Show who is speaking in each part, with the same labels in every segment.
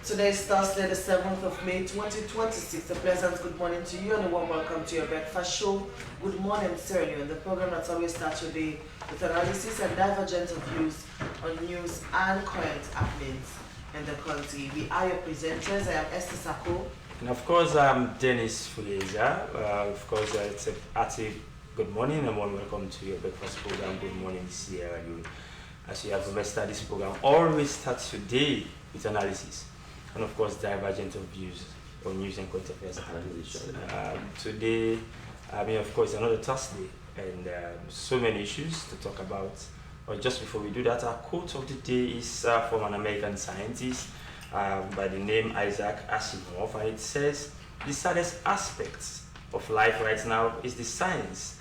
Speaker 1: Today is Thursday, the 7th of May, 2026. A pleasant good morning to you and a warm welcome to your breakfast show. Good morning, Sierra Leone, the program that always starts your day with analysis and divergent views on news and current happenings in the country. We are your presenters. I am Esther Sako.
Speaker 2: And of course, I'm Dennis Fuleza. Of course, it's a hearty good morning and warm welcome to your breakfast program. Good morning, Sierra Leone. As you have remembered, this program always starts your day with analysis. And of course, divergent of views on news and current affairs. Today, of course, another Thursday, and so many issues to talk about. But just before we do that, our quote of the day is from an American scientist by the name Isaac Asimov, and it says, "The saddest aspect of life right now is the science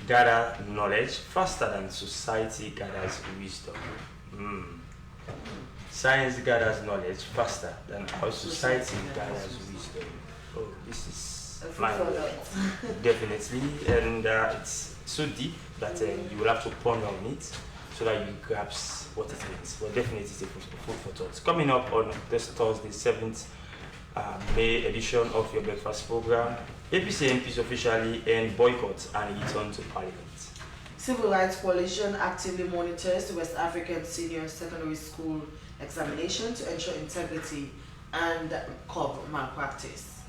Speaker 2: gather knowledge faster than society gathers wisdom." Science gathers knowledge faster than our society gathers wisdom. Oh, this is definitely, and it's so deep that you will have to ponder on it so that you grasp what it means. But definitely, it's a food for thought. Coming up on this Thursday, 7th May edition of your breakfast program, APC MPs officially end boycott and return to Parliament.
Speaker 1: Civil Rights Coalition actively monitors the West African Senior Secondary School examination to ensure integrity and curb malpractice.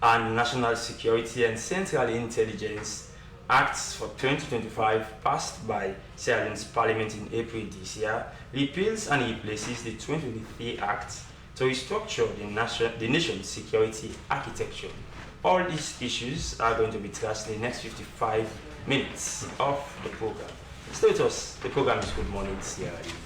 Speaker 2: And National Security and Central Intelligence Acts for 2025, passed by Sierra Leone's Parliament in April this year, repeals and replaces the 2023 Act to restructure the nation's security architecture. All these issues are going to be discussed in the next 55 minutes of the program. Stay with us. The program is Good Morning Sierra Leone.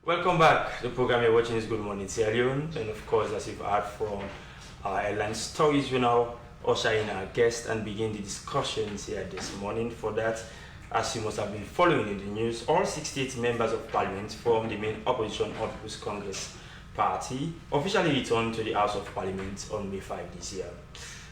Speaker 2: Welcome back. The program you're watching is Good Morning Sierra Leone, and of course, as you've heard from our airline stories, we now usher in our guest and begin the discussions here this morning. For that, as you must have been following in the news, all 68 members of Parliament from the main opposition of People's Congress Party officially returned to the House of Parliament on May 5 this year,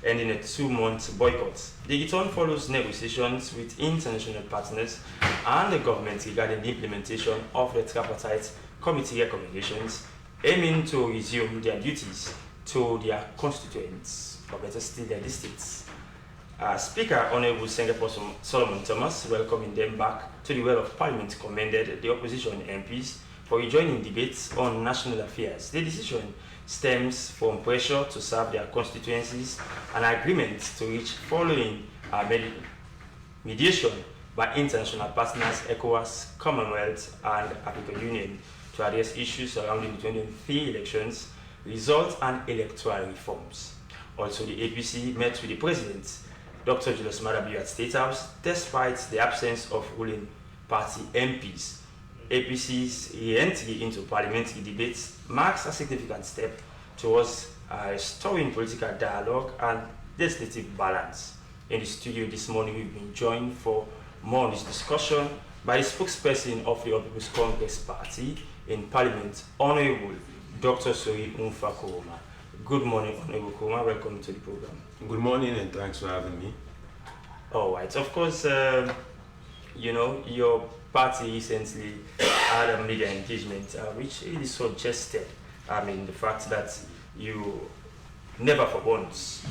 Speaker 2: ending a 2-month boycott. The return follows negotiations with international partners and the government regarding the implementation of the tripartite committee recommendations, aiming to resume their duties to their constituents, or better still, their districts. Speaker Honorable Senator Solomon Thomas, welcoming them back to the well of Parliament, commended the opposition MPs for rejoining debates on national affairs. The decision stems from pressure to serve their constituencies and agreement to reach following mediation by international partners, ECOWAS, Commonwealth, and African Union to address issues surrounding the 2023 elections, results, and electoral reforms. Also, the APC met with the President, Dr. Julius Madabiu, at State House, despite the absence of ruling party MPs. APC's re-entry into parliamentary debates marks a significant step towards restoring political dialogue and legislative balance. In the studio this morning, we've been joined for more on this discussion by the spokesperson of the People's Congress Party in Parliament, Honorable Dr. Sori Umfa-Koroma. Good morning, Honorable Koroma. Welcome to the program.
Speaker 3: Good morning, and thanks for having me.
Speaker 2: All right. Of course, you know, your party recently had a media engagement which really suggested, I mean, the fact that you never for once,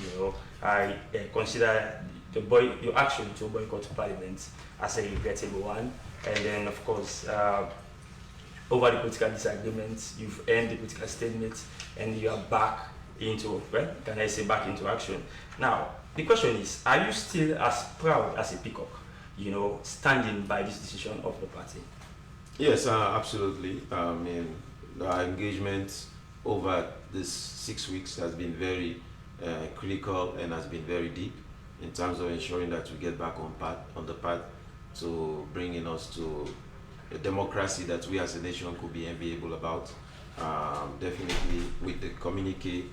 Speaker 2: I consider your action to boycott Parliament as a regrettable one. And then, of course, over the political disagreements, you've earned the political statement, and you are back into, well, can I say back into action? Now, the question is, are you still as proud as a peacock, standing by this decision of the party?
Speaker 3: Yes, absolutely. I mean, our engagement over this 6 weeks has been very critical and has been very deep in terms of ensuring that we get back on the path to bringing us to a democracy that we as a nation could be enviable about. Definitely with the communique,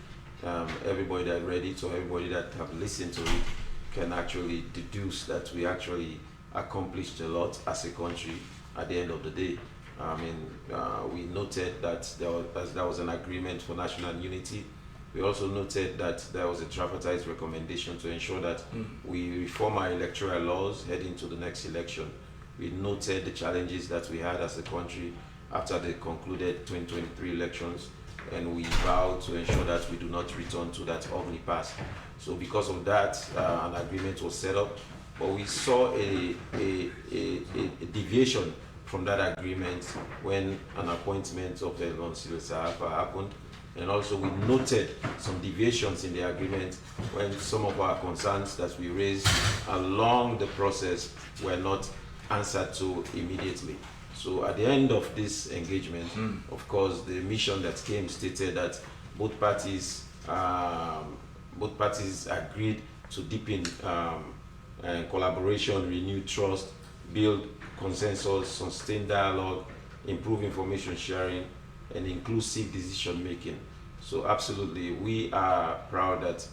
Speaker 3: everybody that read it or everybody that have listened to it can actually deduce that we actually accomplished a lot as a country at the end of the day. I mean, we noted that there was an agreement for national unity. We also noted that there was a tripartite recommendation to ensure that we reform our electoral laws heading to the next election. We noted the challenges that we had as a country after the concluded 2023 elections, and we vowed to ensure that we do not return to that ugly past. So because of that, an agreement was set up, but we saw a deviation from that agreement when an appointment of Leone happened. And also we noted some deviations in the agreement when some of our concerns that we raised along the process were not answered to immediately. So at the end of this engagement, of course, the mission that came stated that both parties agreed to deepen collaboration, renew trust, build consensus, sustain dialogue, improve information sharing, and inclusive decision making. So absolutely, we are proud that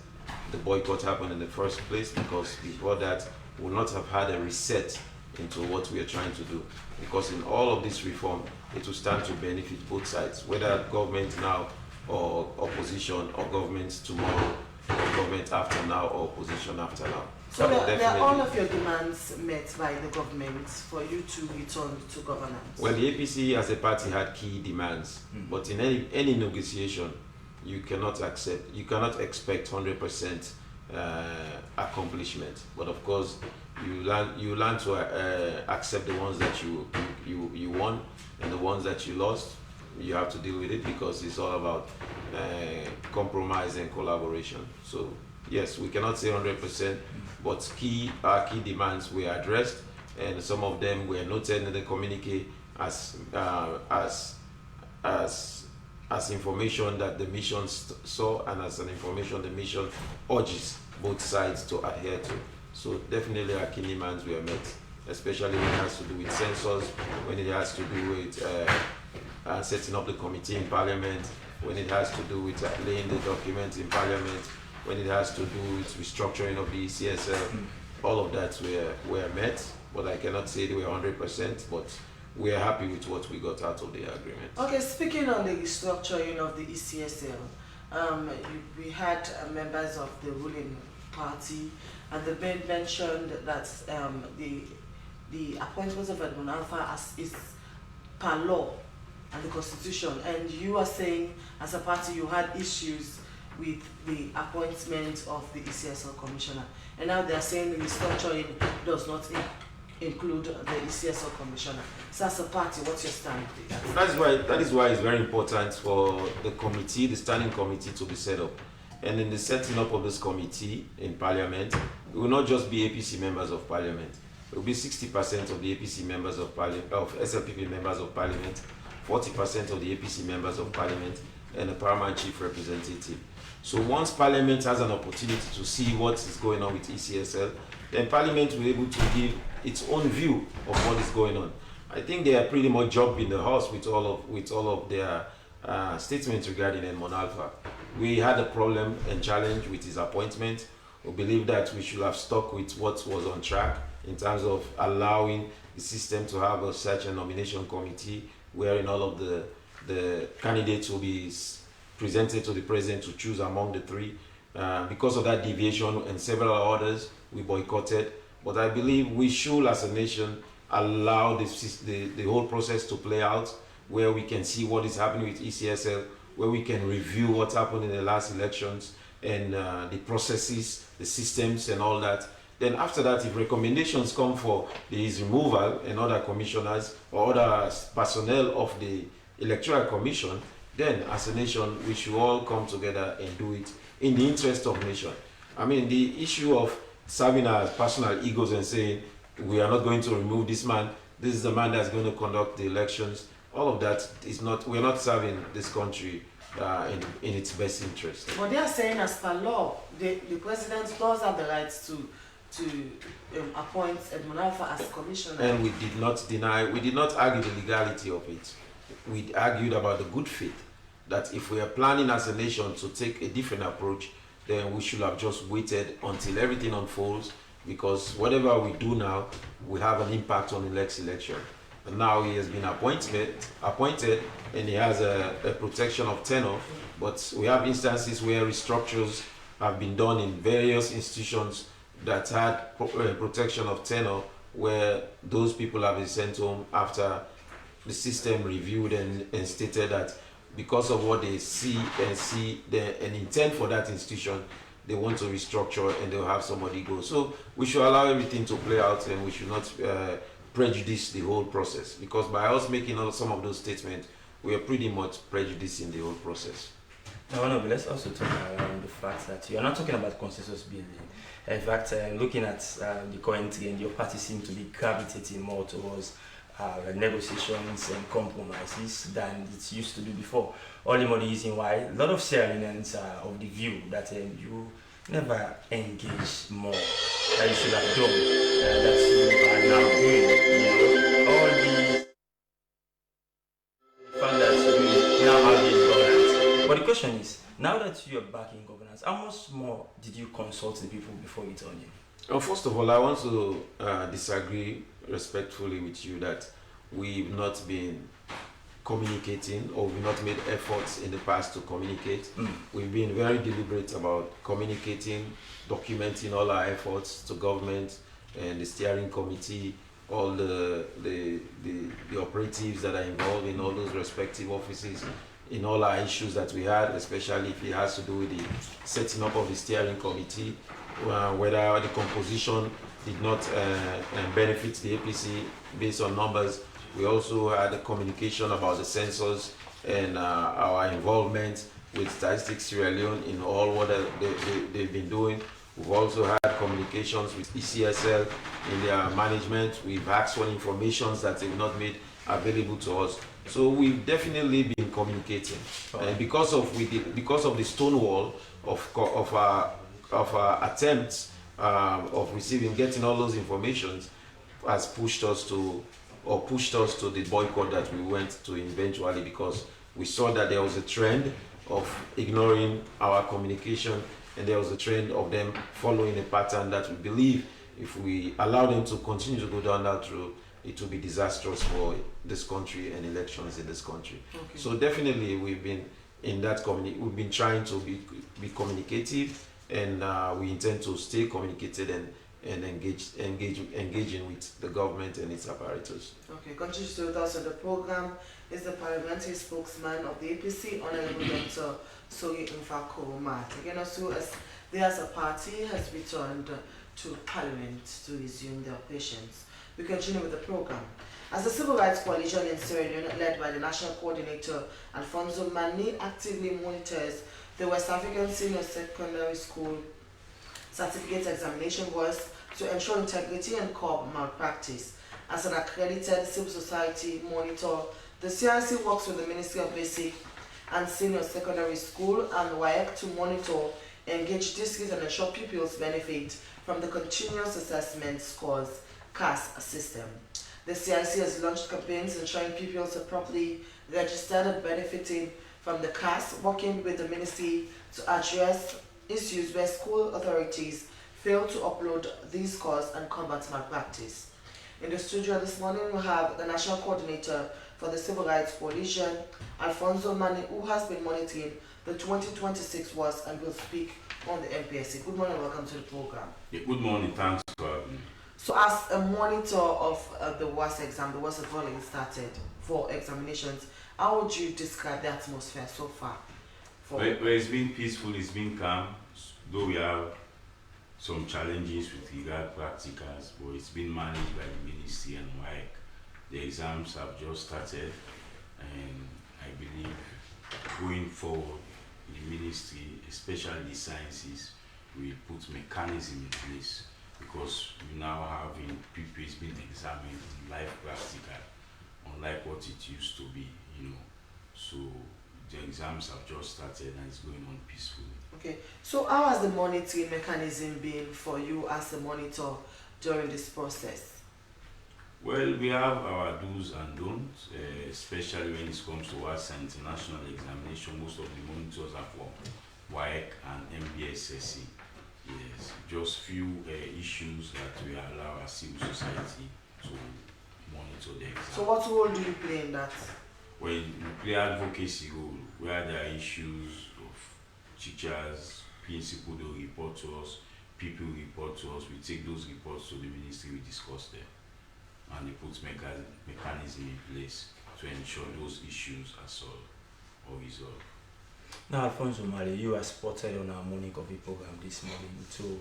Speaker 3: the boycott happened in the first place, because before that, we would not have had a reset into what we are trying to do. Because in all of this reform, it will stand to benefit both sides, whether government now or opposition, or government tomorrow, or government after now, or opposition after now.
Speaker 1: So are all of your demands met by the government for you to return to governance?
Speaker 3: Well, the APC as a party had key demands, but in any negotiation, you cannot expect 100% accomplishment. But of course, you learn to accept the ones that you won, and the ones that you lost, you have to deal with it, because it's all about compromise and collaboration. So yes, we cannot say 100%, but our key demands were addressed, and some of them were noted in the communique as information that the mission saw, and as an information the mission urges both sides to adhere to. So definitely our key demands were met, especially when it has to do with census, when it has to do with setting up the committee in Parliament, when it has to do with laying the documents in Parliament, when it has to do with restructuring of the ECSL. All of that were met, but I cannot say they were 100%, but we are happy with what we got out of the agreement. Okay,
Speaker 1: speaking on the restructuring of the ECSL, we had members of the ruling party, and they mentioned that the appointments of Edmund Alpha is per law and the constitution, and you are saying as a party you had issues with the appointment of the ECSL commissioner, and now they are saying the restructuring does not include the ECSL commissioner. So as a party, what's your stand?
Speaker 3: That is why it's very important for the committee, the standing committee, to be set up. And in the setting up of this committee in Parliament, it will not just be APC members of Parliament. It will be 60% of the APC members of Parliament, of SLPP members of Parliament, 40% of the APC members of Parliament, and the paramount chief representative. So once Parliament has an opportunity to see what is going on with ECSL, then Parliament will be able to give its own view of what is going on. I think they are pretty much jumping the horse with all of their statements regarding Edmund Alpha. We had a problem and challenge with his appointment. We believe that we should have stuck with what was on track in terms of allowing the system to have a search and nomination committee wherein all of the candidates will be presented to the president to choose among the three. Because of that deviation and several others, we boycotted. But I believe we should, as a nation, allow the whole process to play out, where we can see what is happening with ECSL, where we can review what happened in the last elections and the processes, the systems and all that. Then after that, if recommendations come for his removal and other commissioners or other personnel of the Electoral Commission, then as a nation, we should all come together and do it in the interest of nation. I mean, the issue of serving our personal egos and saying, we are not going to remove this man, this is the man that's going to conduct the elections, all of that is not, we're not serving this country in its best interest.
Speaker 1: But they are saying as per law, the president does have the rights to appoint Edmund Alpha as commissioner.
Speaker 3: And we did not argue the legality of it. We argued about the good faith, that if we are planning as a nation to take a different approach, then we should have just waited until everything unfolds, because whatever we do now will have an impact on the next election. And now he has been appointed and he has a protection of tenure, but we have instances where restructures have been done in various institutions that had protection of tenure, where those people have been sent home after the system reviewed and stated that because of what they see and intend for that institution, they want to restructure and they'll have somebody go. So we should allow everything to play out, and we should not prejudice the whole process, because by us making some of those statements, we are pretty much prejudicing the whole process.
Speaker 2: No, but let's also talk around the fact that you're not talking about consensus building. In fact, looking at the current trend, your party seems to be gravitating more towards negotiations and compromises than it used to do before. All the more reason why a lot of Sierra Leoneans are of the view that you never engage more that you should have done, that you are now doing. All the fact that you now have in governance. But the question is, now that you are back in governance, how much more did you consult the people before returning?
Speaker 3: Well, first of all, I want to disagree respectfully with you that we've not been communicating, or we've not made efforts in the past to communicate. We've been very deliberate about communicating, documenting all our efforts to government and the steering committee, all the operatives that are involved in all those respective offices, in all our issues that we had, especially if it has to do with the setting up of the steering committee, whether the composition did not benefit the APC based on numbers. We also had a communication about the census and our involvement with Statistics Sierra Leone in all what they've been doing. We've also had communications with ECSL in their management. We've asked for information that they've not made available to us. So we've definitely been communicating. And because of the stonewall of our attempts of getting all those informations, has pushed us to the boycott that we went to eventually, because we saw that there was a trend of ignoring our communication, and there was a trend of them following a pattern that we believe if we allow them to continue to go down that road, it will be disastrous for this country and elections in this country. Okay. So definitely we've been in that we've been trying to be communicative, and we intend to stay communicated and engaging with the government and its apparatus. Okay,
Speaker 1: continue to with us on the program is the parliamentary spokesman of the APC, Honorable Dr. Soyi Mfako Mat. Again, also as they as a party has returned to Parliament to resume their operations. We continue with the program. As the Civil Rights Coalition in Sierra Leone, led by the National Coordinator Alfonso Mani, actively monitors the West African Senior Secondary School Certificate Examination was to ensure integrity and curb malpractice. As an accredited civil society monitor, the CRC works with the Ministry of Basic and Senior Secondary School and WAEC to monitor, engage districts and ensure pupils benefit from the Continuous Assessment Scores CAS system. The CRC has launched campaigns ensuring pupils are properly registered and benefiting from the CAS, working with the ministry to address issues where school authorities fail to upload these scores and combat malpractice. In the studio this morning, we have the National Coordinator for the Civil Rights Coalition, Alfonso Mani, who has been monitoring the 2026 WAS and will speak on the MPSC. Good morning, welcome to the program.
Speaker 4: Yeah, good morning, thanks for having me.
Speaker 1: So as a monitor of the WAS exam, the WAS have already started for examinations, how would you describe the atmosphere so far?
Speaker 4: Well, it's been peaceful, it's been calm, though we have some challenges with regard practicals, but it's been managed by the ministry and WAEC. The exams have just started, and I believe going forward, the ministry, especially the sciences, will put mechanism in place, because we now have in PPs being examined in live practical, unlike what it used to be, you know. So the exams have just started and it's going on peacefully.
Speaker 1: Okay, so how has the monitoring mechanism been for you as a monitor during this process?
Speaker 4: Well, we have our do's and don'ts, especially when it comes to WASA international examination. Most of the monitors are from WAEC and MBSSE. Yes, just few issues that we allow our civil society to monitor the exam.
Speaker 1: So what role do you play in that?
Speaker 4: Well, we play advocacy role, where there are issues of teachers, principal, they report to us, people report to us, we take those reports to the ministry, we discuss them, and they put mechanism in place to ensure those issues are solved or resolved.
Speaker 2: Now, Alfonso Mali, you are spotted on our morning coffee program this morning to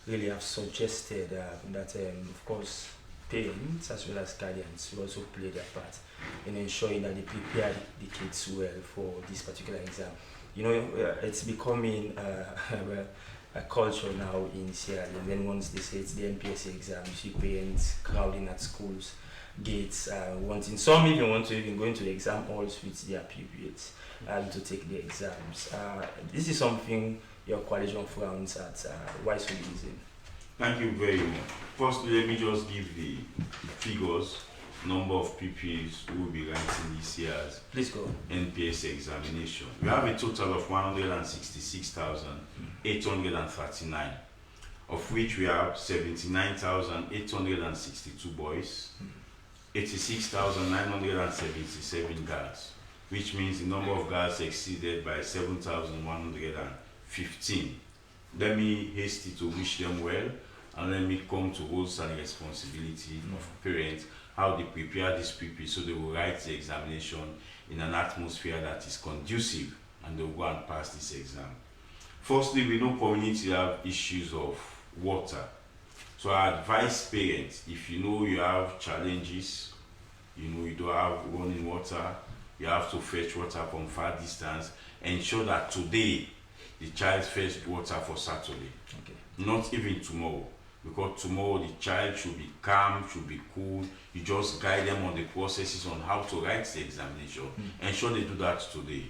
Speaker 2: really have suggested that, of course, parents as well as guardians will also play their part in ensuring that they prepare the kids well for this particular exam. You know, it's becoming well, a culture now in Sierra Leone. Then once they say it's the NPSC exam, you see parents crowding at schools, gates, wanting, some even want to even go into the exam halls with their pupils to take the exams. This is something your coalition frowns at. Why so reason?
Speaker 4: Thank you very much. Firstly, let me just give the figures, number of PPs who will be writing this year's
Speaker 2: Please go.
Speaker 4: NPS examination. We have a total of 166,839, of which we have 79,862 boys, 86,977 girls, which means the number of girls exceeded by 7,115. Let me hasten to wish them well, and let me come to roles and responsibility of parents, how they prepare these people so they will write the examination in an atmosphere that is conducive and they will go and pass this exam. Firstly, we know community have issues of water. So I advise parents, if you know you have challenges, you know you don't have running water, you have to fetch water from far distance, ensure that today the child fetched water for Saturday,
Speaker 2: Okay.
Speaker 4: not even tomorrow, because tomorrow the child should be calm, should be cool. You just guide them on the processes on how to write the examination. Ensure they do that today.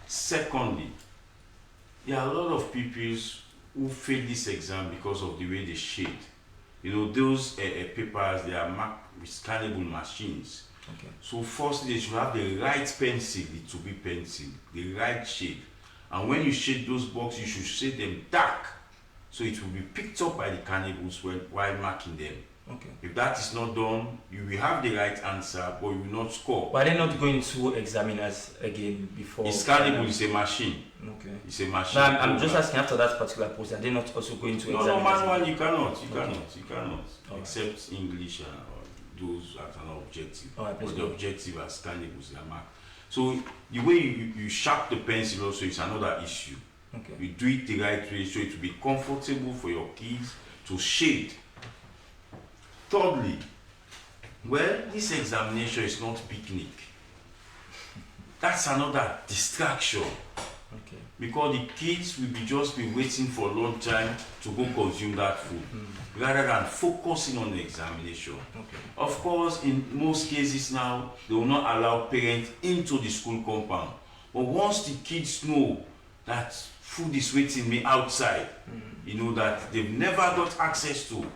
Speaker 4: Secondly, there are a lot of pupils who fail this exam because of the way they shade. You know, those papers, they are marked with scannable machines.
Speaker 2: Okay.
Speaker 4: So firstly, they should have the right pencil, the to-be pencil, the right shade. And when you shade those boxes, you should shade them dark, so it will be picked up by the cannibals while marking them.
Speaker 2: Okay.
Speaker 4: If that is not done, you will have the right answer, but you will not score.
Speaker 2: But they're not going to examiners again before.
Speaker 4: It's cannibal, it's a machine.
Speaker 2: Okay.
Speaker 4: It's a machine.
Speaker 2: No, I'm just asking after that particular post, are they not also going to examiners?
Speaker 4: No, manual, you cannot,
Speaker 2: Okay. All
Speaker 4: except English or those at an objective.
Speaker 2: All right, please
Speaker 4: But the
Speaker 2: go.
Speaker 4: objective as cannibals, they are marked. So the way you sharp the pencil also is another issue.
Speaker 2: Okay.
Speaker 4: You do it the right way so it will be comfortable for your kids to shade. Thirdly, well, this examination is not picnic. That's another distraction,
Speaker 2: Okay.
Speaker 4: because the kids will just be waiting for long time to go consume that food rather than focusing on the examination.
Speaker 2: Okay.
Speaker 4: Of course, in most cases now, they will not allow parents into the school compound. But once the kids know that food is waiting me outside, you know, that they've never got access to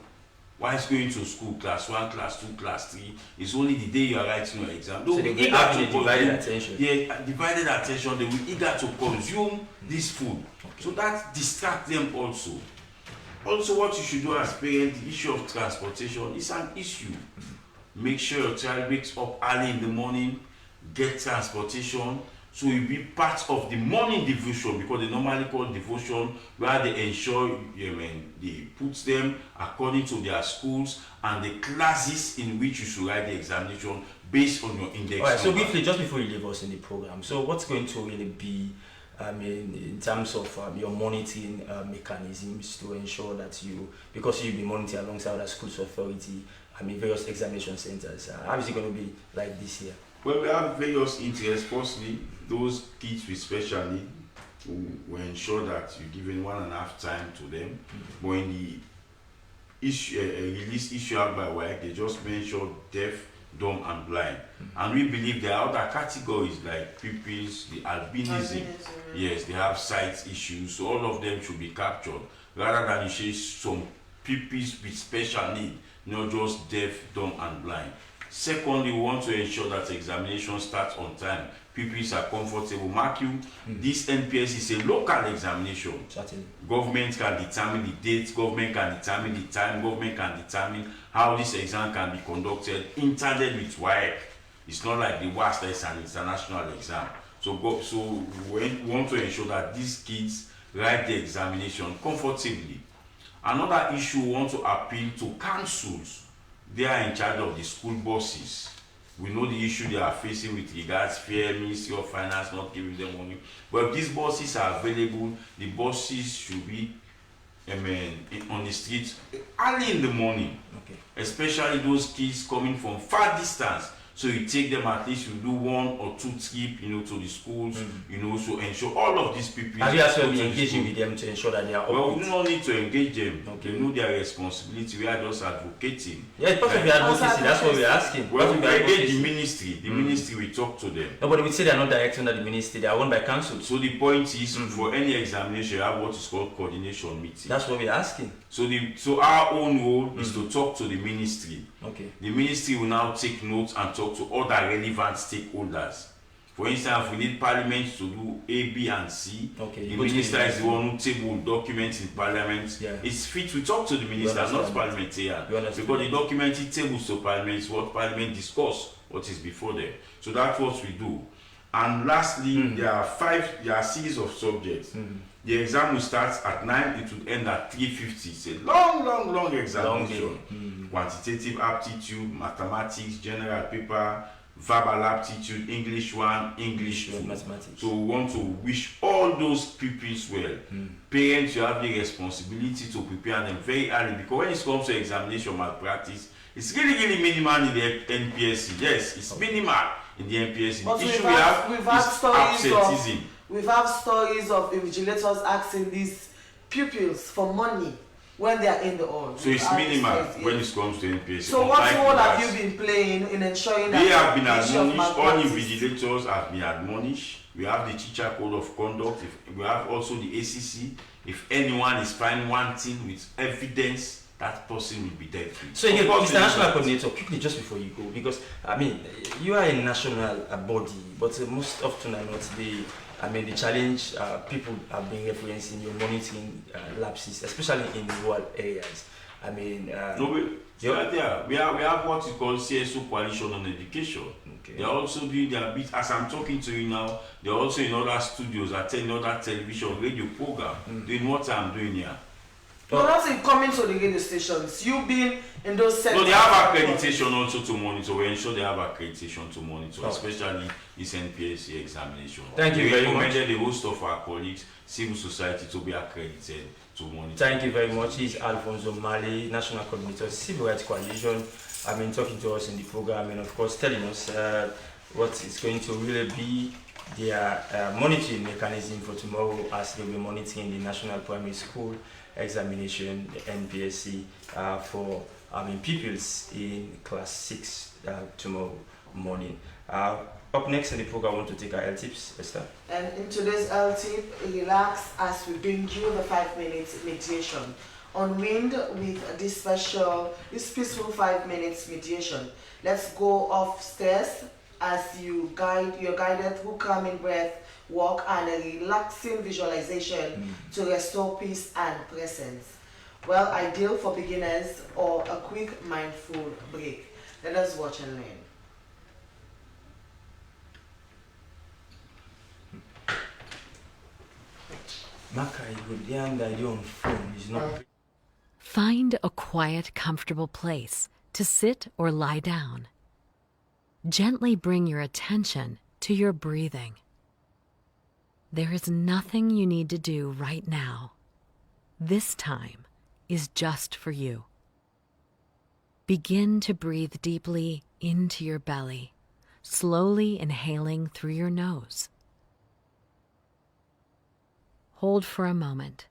Speaker 4: while going to school, class 1, class 2, class 3, it's only the day you are writing your exam.
Speaker 2: So they will have a divided attention.
Speaker 4: Yeah, divided attention, they will eager to consume this food.
Speaker 2: Okay.
Speaker 4: So that distracts them also. Also, what you should do as parents, the issue of transportation is an issue. Make sure your child wakes up early in the morning, get transportation, So it will be part of the morning devotion, because they normally call devotion, where they ensure they put them according to their schools and the classes in which you should write the examination based on your index.
Speaker 2: Alright, so briefly, just before you leave us in the program, so what's going to really be, in terms of your monitoring mechanisms to ensure that because you'll be monitoring alongside the schools authority, various examination centers, how is it going to be like this year?
Speaker 4: Well, we have various interests. Firstly, those kids with special need, we ensure that you give in 1.5 time to them. When the issue, release issue out by WAEC, they just mention deaf, dumb, and blind. And we believe there are other categories like pupils, the albinism. Yes, they have sight issues, so all of them should be captured. Rather than you say some pupils with special need, not just deaf, dumb, and blind. Secondly, we want to ensure that examination starts on time. Pupils are comfortable. Mark you, this NPS is a local examination.
Speaker 2: Certainly.
Speaker 4: Government can determine the date, government can determine the time, government can determine how this exam can be conducted, intended with WAEC. It's not like the WAST is an international exam. So we want to ensure that these kids write the examination comfortably. Another issue we want to appeal to councils. They are in charge of the school buses. We know the issue they are facing with regards fare, Ministry of Finance not giving them money. But if these buses are available, the buses should be on the streets early in the morning.
Speaker 2: Okay.
Speaker 4: Especially those kids coming from far distance. So you take them, at least you do 1 or 2 trips, to the schools, so ensure all of these people.
Speaker 2: Have you actually been engaging with them to ensure that they are
Speaker 4: Well, we don't need to engage them.
Speaker 2: Okay.
Speaker 4: They know their responsibility. We are just advocating.
Speaker 2: Yeah, it's part of your advocacy. That's what we're asking.
Speaker 4: Well, we engage the ministry. The ministry will talk to them.
Speaker 2: Nobody would say they are not directed under the ministry. They are owned by council.
Speaker 4: So the point is, for any examination, you have what is called coordination meeting.
Speaker 2: That's what we're asking.
Speaker 4: So our own role is to talk to the ministry.
Speaker 2: Okay.
Speaker 4: The ministry will now take notes and talk to other relevant stakeholders. For instance, if we need parliament to do A, B, and C,
Speaker 2: Okay,
Speaker 4: the minister is the one who table documents in parliament.
Speaker 2: Yeah.
Speaker 4: It's fit to talk to the minister, not parliamentarian. Because the document he tables to parliament is what parliament discuss, what is before them. So that's what we do. And lastly, there are series of subjects. The exam will start at 9, it will end at 3:50. It's a long examination. Quantitative aptitude, mathematics, general paper, verbal aptitude, English 1, English 2.
Speaker 2: Mathematics.
Speaker 4: So we want to wish all those pupils well. Parents, you have the responsibility to prepare them very early, because when it comes to examination malpractice, it's really minimal in the NPSC. Yes, it's minimal in the NPSC.
Speaker 1: But
Speaker 4: The issue
Speaker 1: we've had stories
Speaker 4: absenteeism.
Speaker 1: We've had stories of invigilators asking these pupils for money when they are in the hall.
Speaker 4: So it's minimal when it comes to NPSC.
Speaker 1: So what role have you been playing in ensuring that
Speaker 4: they have been
Speaker 1: the issue of
Speaker 4: admonished, all
Speaker 1: malpractice-
Speaker 4: invigilators have been admonished. We have the teacher code of conduct. We have also the ACC. If anyone is found wanting with evidence, that person will be dealt with.
Speaker 2: So again, Mr. National Coordinator, quickly just before you go, because you are a national body, but most often or not, the challenge people have been referencing your monitoring lapses, especially in rural areas.
Speaker 4: We have what we call CSO Coalition on Education.
Speaker 2: Okay.
Speaker 4: They are also doing their bit. As I'm talking to you now, they're also in other studios, attending other television, radio program, doing what I'm doing here.
Speaker 1: No, not in coming to the radio stations. You being in those centers.
Speaker 4: No, they have accreditation also to monitor. We ensure they have accreditation to monitor,
Speaker 2: Oh.
Speaker 4: especially this NPSC examination.
Speaker 2: Thank you
Speaker 4: we
Speaker 2: very much.
Speaker 4: recommended a host of our colleagues, civil society, to be accredited to monitor.
Speaker 2: Thank you very much. He's Alfonso Mali, National Coordinator, Civil Rights Coalition. Talking to us in the program and of course telling us what is going to really be their monitoring mechanism for tomorrow, as they'll be monitoring the National Primary School examination, the NPSC, for pupils in class 6 tomorrow morning. Up next in the program, I want to take our L tips, Esther.
Speaker 1: And in today's L tip, relax as we bring you the 5-minute meditation. Unwind with this peaceful 5 minutes meditation. Let's go upstairs as you're guided through calming breath, walk, and a relaxing visualization to restore peace and presence. Well, ideal for beginners or a quick mindful break. Let us watch and learn.
Speaker 2: Maka ikudianda iliyo phone is not.
Speaker 5: Find a quiet, comfortable place to sit or lie down. Gently bring your attention to your breathing. There is nothing you need to do right now. This time is just for you. Begin to breathe deeply into your belly, slowly inhaling through your nose. Hold for a moment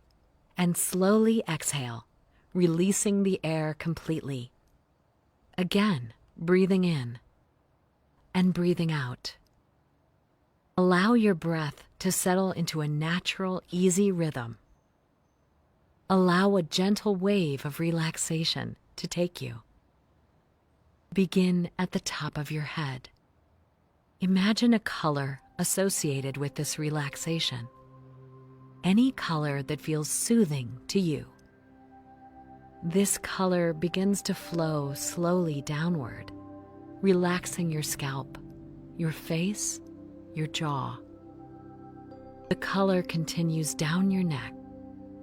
Speaker 5: and slowly exhale, releasing the air completely. Again, breathing in and breathing out. Allow your breath to settle into a natural, easy rhythm. Allow a gentle wave of relaxation to take you. Begin at the top of your head. Imagine a color associated with this relaxation. Any color that feels soothing to you. This color begins to flow slowly downward, relaxing your scalp, your face, your jaw. The color continues down your neck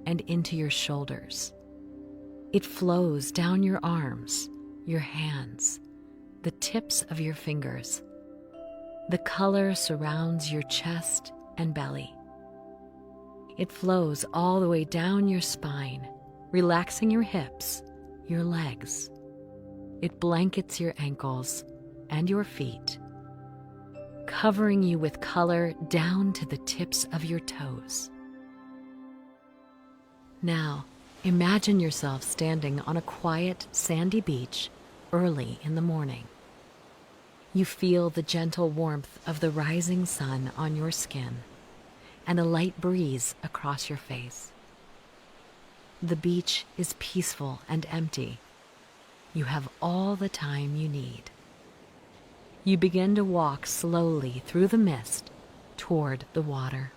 Speaker 5: and into your shoulders. It flows down your arms, your hands, the tips of your fingers. The color surrounds your chest and belly. It flows all the way down your spine, relaxing your hips, your legs. It blankets your ankles and your feet, covering you with color down to the tips of your toes. Now, imagine yourself standing on a quiet, sandy beach early in the morning. You feel the gentle warmth of the rising sun on your skin and a light breeze across your face. The beach is peaceful and empty. You have all the time you need. You begin to walk slowly through the mist toward the water.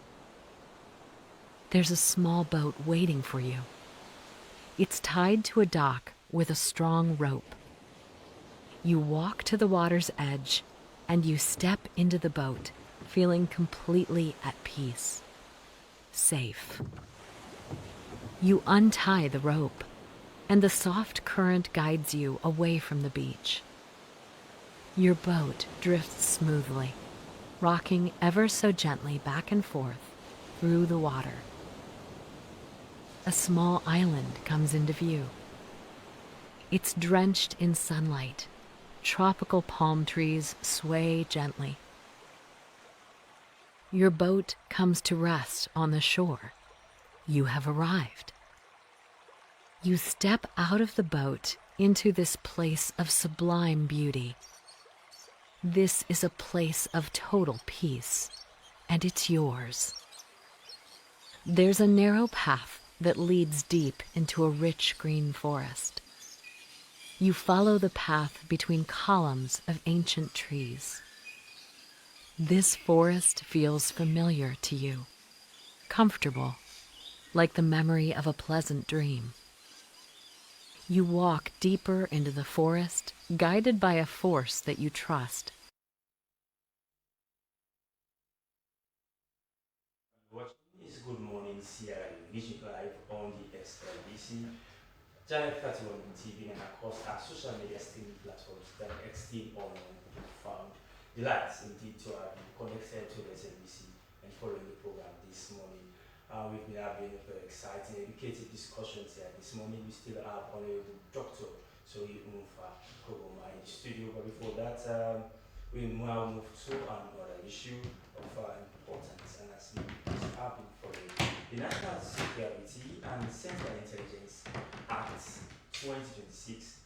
Speaker 5: There's a small boat waiting for you. It's tied to a dock with a strong rope. You walk to the water's edge and you step into the boat, feeling completely at peace, safe. You untie the rope, and the soft current guides you away from the beach. Your boat drifts smoothly, rocking ever so gently back and forth through the water. A small island comes into view. It's drenched in sunlight. Tropical palm trees sway gently. Your boat comes to rest on the shore. You have arrived. You step out of the boat into this place of sublime beauty. This is a place of total peace, and it's yours. There's a narrow path that leads deep into a rich green forest. You follow the path between columns of ancient trees. This forest feels familiar to you, comfortable, like the memory of a pleasant dream. You walk deeper into the forest, guided by a force that you trust.
Speaker 2: Watching is Good Morning Sierra Leone live on the SLBC. Channel 31 TV and across our social media streaming platforms that extend online to found. Delights indeed to have been connected to the SLBC and following the program this morning. We've been having a very exciting, educated discussions here this morning. We still have Honorable Dr. Soyi Umfa Kogoma in the studio, but before that, we now move to another issue of importance, and as we have been following the National Security and Central Intelligence Act 2026,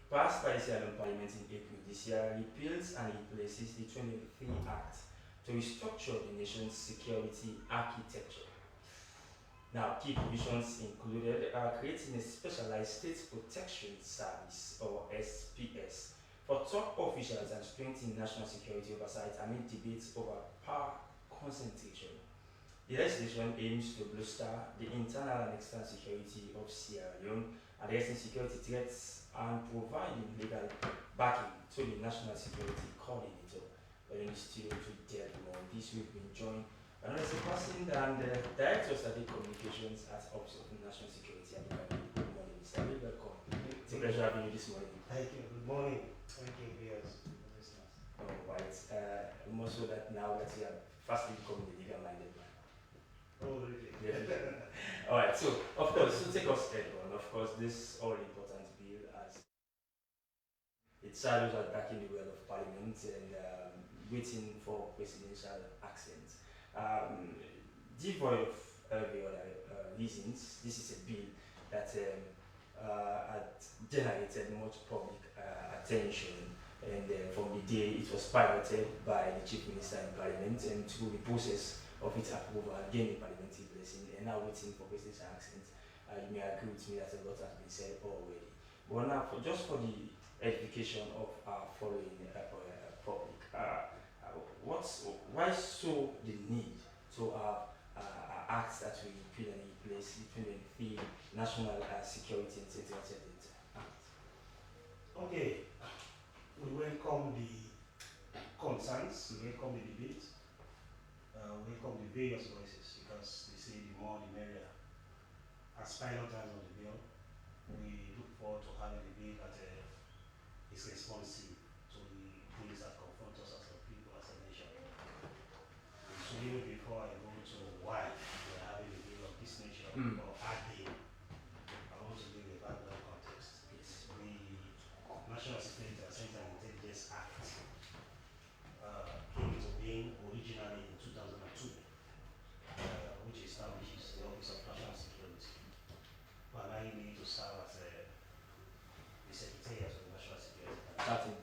Speaker 2: passed by the Sierra Leone Parliament in April this year, repeals and replaces the 2023 Act to restructure the nation's security architecture. Now, key provisions included creating a specialized state protection service, or SPS, for top officials and strengthening national security oversight amid debates over power concentration. The legislation aims to bolster the internal and external security of Sierra Leone, addressing security threats and providing legal backing to the National Security Coordinator. But in the studio to delve more on this, we've been joined Another person and Director of Strategic Communications at Office of National Security and Development. Good morning, Mr. Ali. Welcome. It's a pleasure having you this morning.
Speaker 6: Thank you. Good morning. Thank you, viewers. Listeners.
Speaker 2: All right. More so that now that you have fastly become the legal-minded man.
Speaker 6: Oh, really?
Speaker 2: Yes. All right. So, of course, to take us head on, of course, this all-important bill as it shadows are back in the world of Parliament and waiting for presidential accent. Devoid of every other reasons, this is a bill that had generated much public attention, and from the day it was piloted by the Chief Minister in Parliament and through the process of its approval, gaining parliamentary blessing, and now waiting for presidential accent. You may agree with me that a lot has been said already. But now, just for the edification of our following public, why so the need to have acts that will repeal and replace between the National Security and Safety Act?
Speaker 6: Okay. We welcome the concerns, we welcome the debate, we welcome the various voices because they say the more the merrier. As piloters of the bill, we look forward to having a bill that is responsive to the things that confront us as a people, as a nation. And so even before I go to why we are having a bill of this nature or acting, I want to give a background context. It's the National Security and Center Intelligence Act came into being originally in 2002, which establishes the Office of National Security, allowing me to serve as the Secretary of the National Security Council.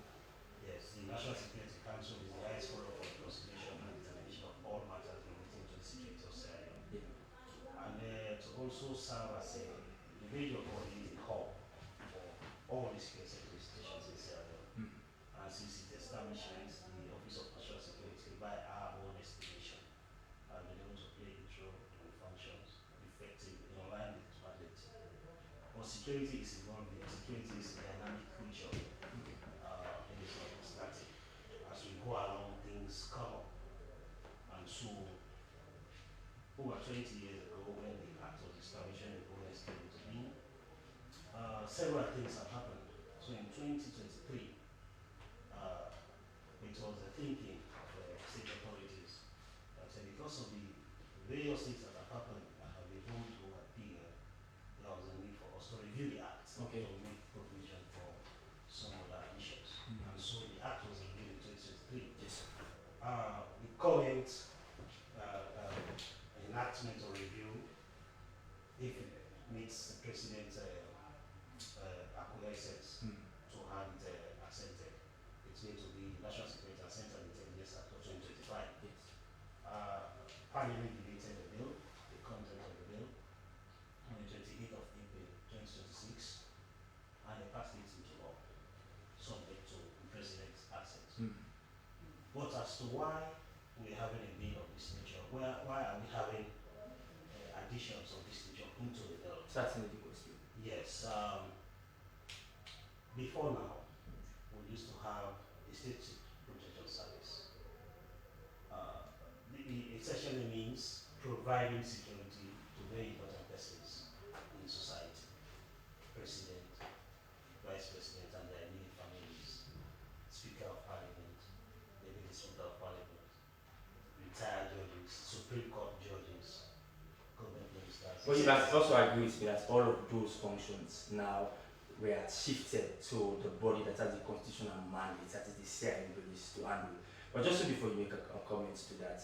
Speaker 6: Yes, the National Security Council is the highest forum for the consideration and determination of all matters relating to the security of Sierra Leone. And to also serve as a major body, the hub for all the security stations in Sierra Leone. And since its establishment, the Office of National Security, by our own estimation, have been able to play its role and functions effectively in line with its mandate. But security is evolving. Security is a dynamic creature. It is not static. As we go along, things come up. And so, over 20 years ago, when the Act was established and the bonus came into being, several things have happened. So in 2023, it was the thinking of state authorities that because of the various things that have happened and have evolved over a period, there was a need for us to review the Act to make provision for some other issues. And so the Act was reviewed in 2023.
Speaker 2: Yes.
Speaker 6: The current enactment or review, if it meets the President's acquiescence to have it accepted, it's going to be National Security and Central Intelligence Act of 2025.
Speaker 2: Yes.
Speaker 6: Parliament debated the bill, the content of the bill, on the 28th of April 2026, and they passed it into law, subject to the President's access. But as to why we're having a bill of this nature, why are we having additions of this nature into the bill?
Speaker 2: Certainly the question.
Speaker 6: Yes. Before now, we used to have a state protection service. It essentially means providing security to very important persons in society. President, Vice President and their immediate families, Speaker of Parliament, Deputy Speaker of Parliament, retired judges, Supreme Court judges, government ministers.
Speaker 2: But you must also agree with me that all of those functions now were shifted to the body that has the constitutional mandate, that is the Sierra Leone police to handle. But just so before you make a comment to that,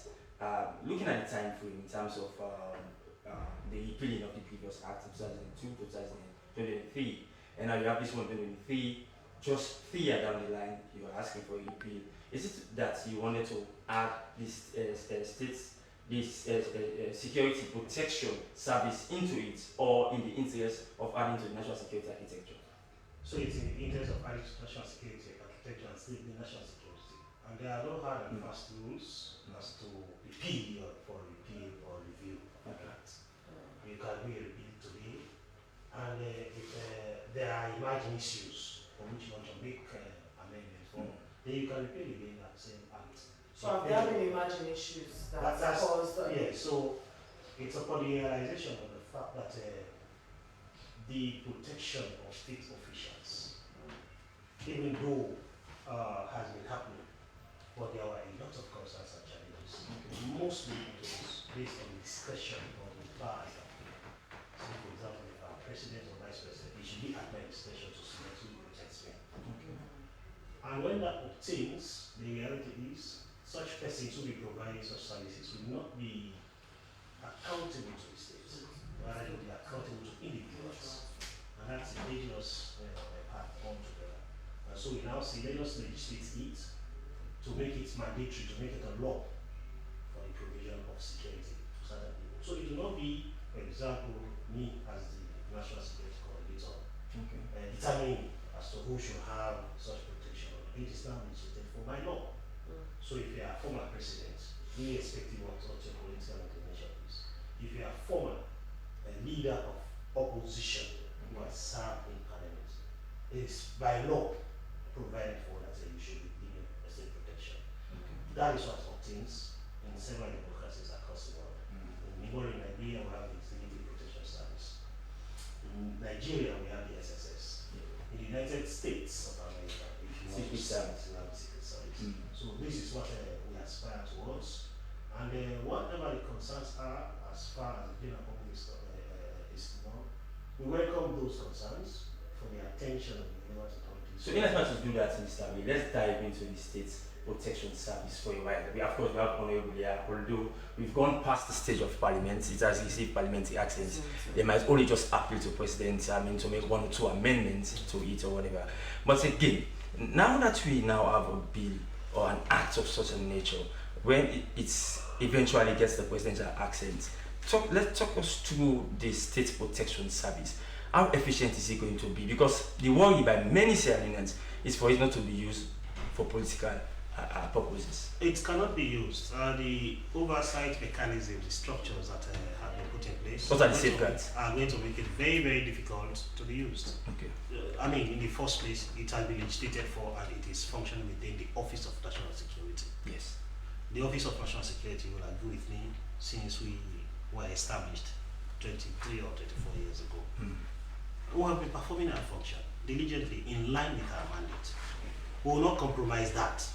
Speaker 2: looking at the time frame in terms of the repealing of the previous act of 2002 to 2023, and now you have this one 2023, just 3 years down the line, you are asking for a repeal. Is it that you wanted to add this security protection service into it, or in the interest of adding to the national security architecture?
Speaker 6: So it's in the interest of adding to national security architecture and state the national security. And there are no hard and fast rules as to repeal or for repeal or review of that. You can be repealed today, and if there are emerging issues for which you want to make amendments for, then you can repeal again at the same act. So
Speaker 1: So there have been emerging issues that caused.
Speaker 6: Yeah, so it's upon the realization of the fact that the protection of state officials, even though has been happening, but there were a lot of concerns and challenges. Mostly it was based on the discretion of the powers. So, for example, if I'm president or vice president, it should be at my discretion to select who protects me. And when that obtains, the reality is such persons who will be providing such services will not be accountable to the state, rather they will be accountable to individuals. And that's a dangerous path altogether. And so we now say, let us legislate it to make it mandatory, to make it a law for the provision of security to certain people. So it will not be, for example, me as the national security coordinator determining as to who should have such protection. It is now legislated for by law. So if you are a former president, irrespective of what your political inclination is, if you are a former leader of opposition who has served in parliament, it is by law provided for that you should be given a state protection. That is what obtains in several democracies across the world. In Nigeria, we have the Civil Protection Service. In Nigeria, we have the SSS. In the United States of America, if you want to service, you have the Secret Service. So this is what we aspire towards. And whatever the concerns are, as far as the general public is concerned, we welcome those concerns for the attention of the relevant authorities.
Speaker 2: So in as much as do that, Mr. Amin, let's dive into the state's protection service for a while. Of course, we have Honorable here, although we've gone past the stage of parliament, it has received parliamentary access. They might only just appeal to President, I mean, to make one or two amendments to it or whatever. But again, now that we now have a bill or an act of such a nature, when it's eventually gets the presidential accent, let's talk us through the state protection service. How efficient is it going to be? Because the worry by many Sierra Leoneans is for it not to be used for political purposes.
Speaker 6: It cannot be used. The oversight mechanism, the structures that have been put in place,
Speaker 2: what are the safeguards?
Speaker 6: Are going to make it very, very difficult to be used.
Speaker 2: Okay.
Speaker 6: I mean, in the first place, it has been legislated for and it is functioning within the Office of National Security.
Speaker 2: Yes.
Speaker 6: The Office of National Security will agree with me since we were established 23 or 24 years ago. We have been performing our function diligently in line with our mandate. We will not compromise that.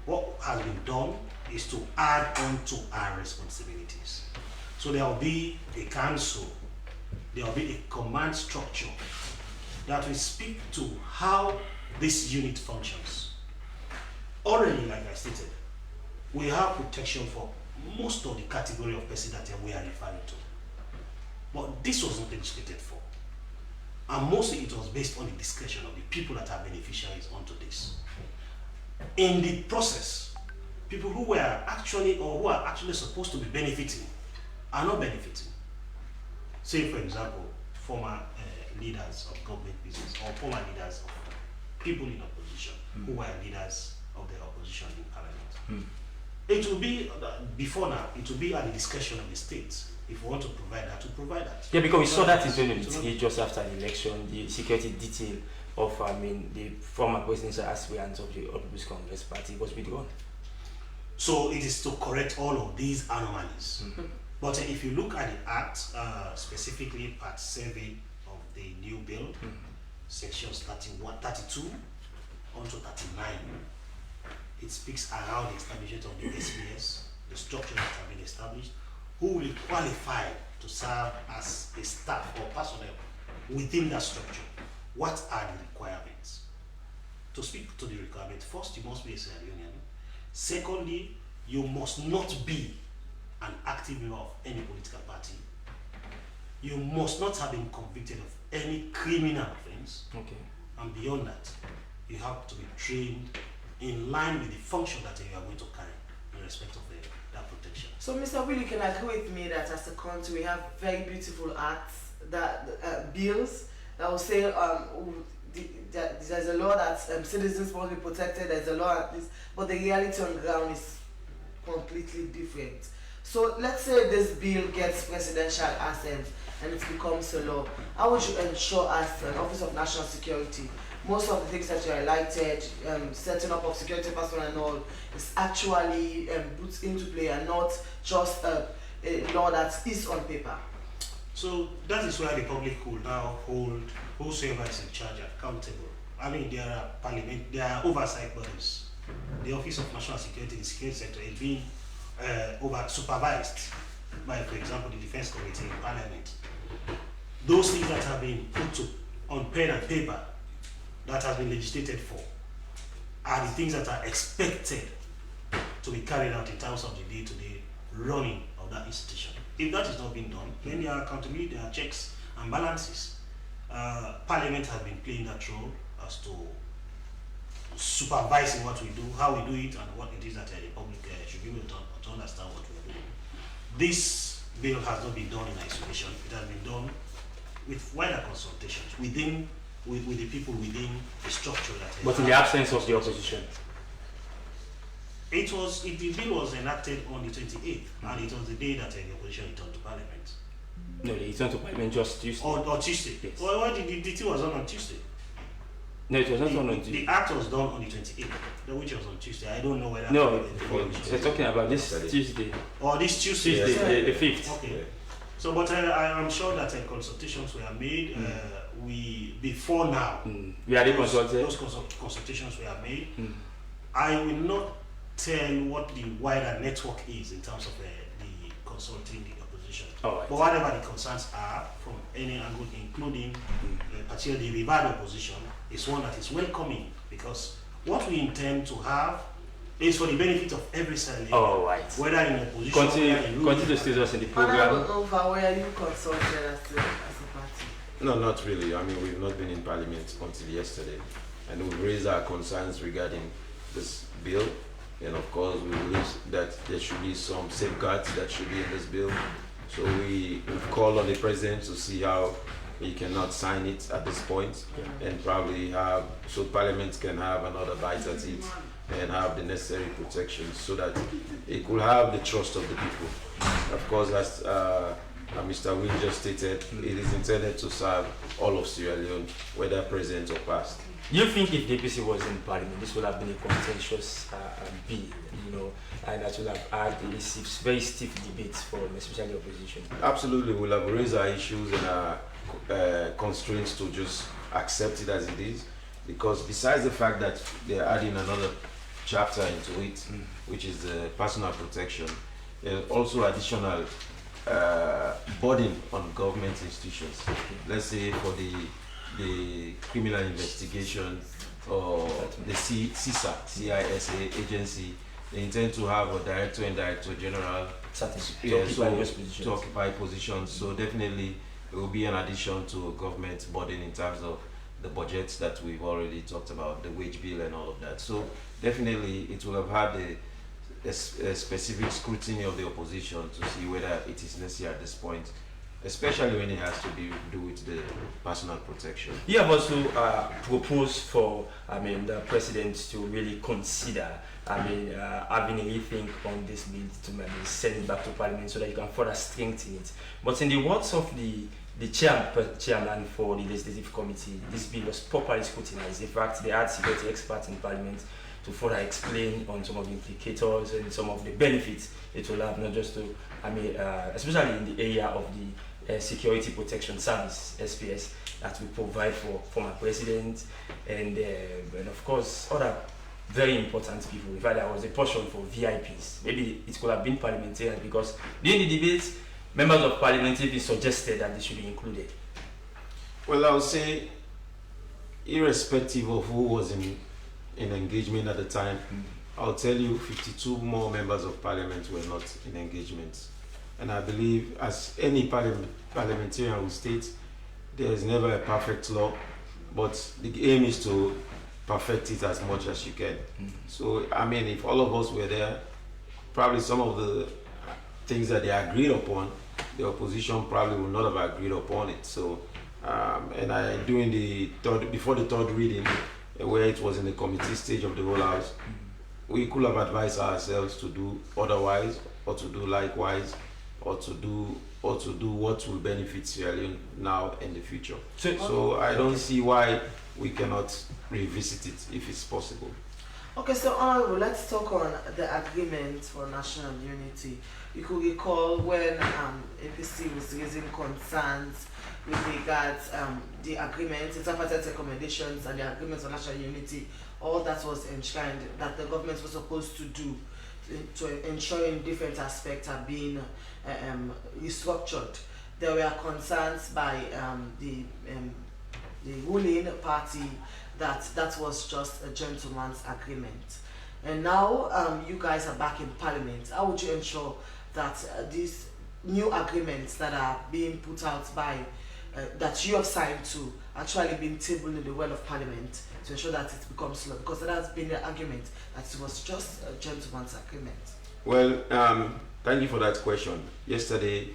Speaker 6: What has been done is to add on to our responsibilities. So there will be a council, there will be a command structure that will speak to how this unit functions. Already, like I stated, we have protection for most of the category of persons that we are referring to. But this wasn't legislated for. And mostly it was based on the discretion of the people that are beneficiaries onto this. In the process, people who were actually or who are actually supposed to be benefiting are not benefiting. Say, for example, former leaders of government business or former leaders of people in opposition who were leaders of the opposition in parliament. It will be, before now, it will be at the discretion of the state. If we want to provide that, to provide that.
Speaker 2: Yeah, because we saw that in 2023, just after the election, the security detail of, the former presidential aspirant of the People's Congress Party was withdrawn.
Speaker 6: So it is to correct all of these anomalies. But if you look at the act, specifically part 7 of the new bill, sections 31, 32 on to 39, it speaks around the establishment of the SBS, the structure that have been established, who will qualify to serve as a staff or personnel within that structure. What are the requirements? To speak to the requirement, first you must be a Sierra Leonean. Secondly, you must not be an active member of any political party. You must not have been convicted of any criminal offense.
Speaker 2: Okay.
Speaker 6: And beyond that, you have to be trained in line with the function that you are going to carry in respect of that protection.
Speaker 1: So, Mr. Will, you can agree with me that as a country we have very beautiful acts, that bills that will say there's a law that citizens must be protected, there's a law at this, but the reality on the ground is completely different. So let's say this bill gets presidential assent and it becomes a law. How would you ensure as an Office of National Security most of the things that you highlighted, setting up of security personnel and all, is actually put into play and not just a law that is on paper.
Speaker 6: So that is why the public could now hold whosoever is in charge accountable. I mean, there are oversight bodies. The Office of National Security, the Security Sector, is being supervised by, for example, the Defense Committee in Parliament. Those things that have been put on pen and paper, that has been legislated for, are the things that are expected to be carried out in terms of the day-to-day running of that institution. If that is not being done, then there are accountability, there are checks and balances. Parliament has been playing that role as to supervising what we do, how we do it, and what it is that the public should be able to understand what we are doing. This bill has not been done in isolation. It has been done with wider consultations with the people within the structure that.
Speaker 2: But in the absence of the opposition.
Speaker 6: The bill was enacted on the 28th, and it was the day that the opposition returned to Parliament.
Speaker 2: No, they returned to Parliament just Tuesday.
Speaker 6: Or Tuesday.
Speaker 2: Yes.
Speaker 6: Well, the thing was done on Tuesday.
Speaker 2: No, it was not on Tuesday.
Speaker 6: The act was done on the 28th, which was on Tuesday. I don't know whether.
Speaker 2: No, they're talking about this Tuesday.
Speaker 6: Or this Tuesday.
Speaker 2: Tuesday, the 5th.
Speaker 6: Okay. Yeah. So, but I'm sure that consultations were made. Before now.
Speaker 2: We are consulted.
Speaker 6: Those consultations were made. I will not tell what the wider network is in terms of the consulting the opposition.
Speaker 2: Right.
Speaker 6: But whatever the concerns are from any angle, including particularly the revived opposition, is one that is welcoming, because what we intend to have is for the benefit of every cell,
Speaker 2: right.
Speaker 6: whether in opposition,
Speaker 2: continue to stay us in the program.
Speaker 1: Where you consulted as a party?
Speaker 3: No, not really. I mean, we've not been in Parliament until yesterday, and we've raised our concerns regarding this bill. And of course, we believe that there should be some safeguards that should be in this bill. So we've called on the president to see how he cannot sign it at this point, and probably so Parliament can have another bite at it and have the necessary protections so that it could have the trust of the people. Of course, as Mr. Will just stated, it is intended to serve all of Sierra Leone, whether present or past.
Speaker 2: Do you think if the APC was in Parliament, this would have been a contentious bill, and that would have had a very stiff debate for especially opposition?
Speaker 3: Absolutely, we'll have raised our issues and our constraints to just accept it as it is, because besides the fact that they're adding another chapter into it, which is the personal protection, there's also additional burden on government institutions. Let's say for the criminal investigation or the CISA agency, they intend to have a director and director general to occupy positions. So definitely it will be an addition to government burden in terms of the budgets that we've already talked about, the wage bill and all of that. So definitely it will have had a specific scrutiny of the opposition to see whether it is necessary at this point, especially when it has to do with the personal protection.
Speaker 2: You have also proposed for, the president to really consider, having a rethink on this bill to maybe send it back to Parliament so that you can further strengthen it. But in the words of the chairman for the Legislative Committee, this bill was properly scrutinized. In fact, they had security experts in Parliament to further explain on some of the implicators and some of the benefits it will have, not just to, especially in the area of the Security Protection Service, SPS, that we provide for former president and of course other very important people. In fact, there was a portion for VIPs. Maybe it could have been parliamentarians, because during the debate, members of Parliament even suggested that they should be included.
Speaker 3: Well, I would say, irrespective of who was in engagement at the time, I'll tell you 52 more members of Parliament were not in engagement. And I believe, as any parliamentarian will state, there is never a perfect law, but the aim is to perfect it as much as you can. So, if all of us were there, probably some of the things that they agreed upon, the opposition probably would not have agreed upon it. So, before the third reading, where it was in the committee stage of the whole house, we could have advised ourselves to do otherwise or to do likewise. or to do what will benefit Sierra Leone now and the future.
Speaker 2: So,
Speaker 3: So I don't see why we cannot revisit it if it's possible.
Speaker 1: Okay, so Honorable, let's talk on the agreement for national unity. You could recall when APC was raising concerns with regards the agreement, interpreted recommendations and the agreement for national unity, all that was enshrined that the government was supposed to do to ensuring different aspects are being restructured. There were concerns by the ruling party that was just a gentleman's agreement. And now you guys are back in parliament. How would you ensure that these new agreements that are being put out by that you have signed to actually being tabled in the well of parliament to ensure that it becomes law? Because there has been an argument that it was just a gentleman's agreement.
Speaker 3: Well, thank you for that question. Yesterday,